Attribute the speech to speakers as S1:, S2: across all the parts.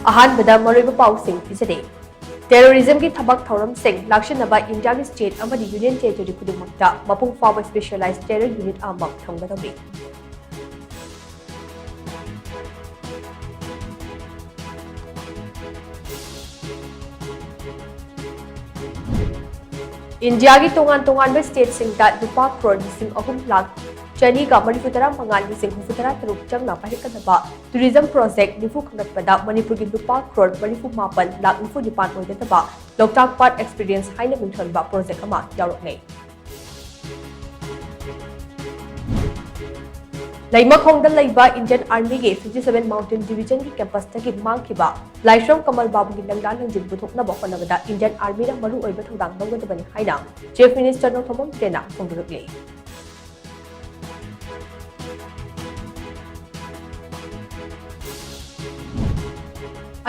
S1: अहानबदा मरुइबा पाउसिंग पिजदे टेररिज्म की थबक थौरम सिंह लाक्शिनबा इंडिया की स्टेट अमदी यूनियन टेरिटरी खुदिमक्ता मपुंग फाव स्पेशलाइज्ड टेरर यूनिट अमक थंगदबी इंडिया की तोान तोान स्टेट सिंह लुपा करोड़ लिंग अहम लाख चनी का मणिपुर मंगा लिंग हुफुतरा तरुक चंगना पाहिकदबा टूरिज्म प्रोजेक्ट निफु खंगतपदा मणिपुर की लुपा करोड़ मणिपुर मापन लाख निफु निपान ओइदतबा लोकटाक पार्ट एक्सपीरियंस हाइना मिंथलबा प्रोजेक्ट अमा यावरकनै लैमखोंगदा लैबा इंडियन आर्मी के 57 माउंटेन डिवीजन की कैंपस तकी मांगखिबा लाइश्रम कमल बाबू की लंगा लंजिन पुथोकनबा होनबदा इंडियन आर्मी रा मरु ओइबा थौदांग लौगदबनि हाइना चीफ मिनिस्टर नोथोमम तेना फोंदुरकले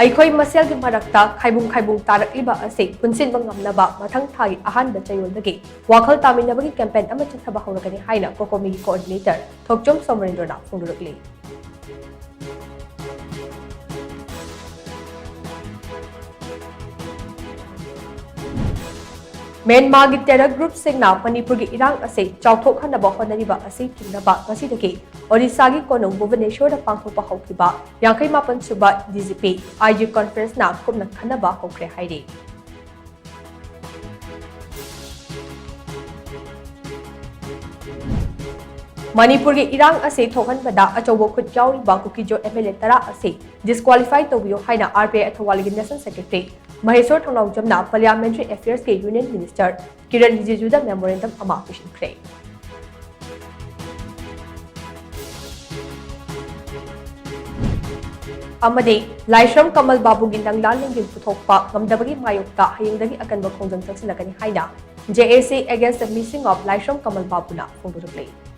S1: अखोई मसेल की मरक्ता खाइबुंग तारकलिबा असे पुनसिनबा ngamnaba मथंग थागी अहानबा चयोलदगी वाखल तामिनबगी कैंपेन अमा चथबा हौरगनि हाइना कोकोमी कोऑर्डिनेटर थोकचोम सोमरेंद्रना फोंदुरकले म्यांमार की टेरर ग्रुप सिंगना मणिपुर की इरांग असे चाउथोखनबा होनरिबा असे चिंगनबा ngasiदगी ओडिशा की कोनोंग भुवनेश्वर पांथोकपा हौखिबा 58 सुबा डीजीपी आईजी कॉन्फ्रेंस ना कुमना खनबा हौख्रे हाइरे मणिपुर की इरांग असे थोहनबदा अचौबो खुद याउरिबा कुकीजो एमएलए तरा असे डिस्क्वालीफाई तौबियो हाइना आरपीआई अथवाली की नेशनल सेक्रेटरी महेश्वर थौनाउजमना पार्लियामेंट्री अफेयर्स के यूनियन मिनिस्टर किरण रिजिजुदा मेमोरेंडम अमा पिशनख्रे अमदे लाइश्रम कमल बाबू की लंगला लंगिन पुथोकपा ngамदबगी मायोक्ता हयंगदगी अकनबा खोंजंग चक्सिलकनि हाइना JAC against the missing of Laishram Kamal बाबूना फोंदुरकले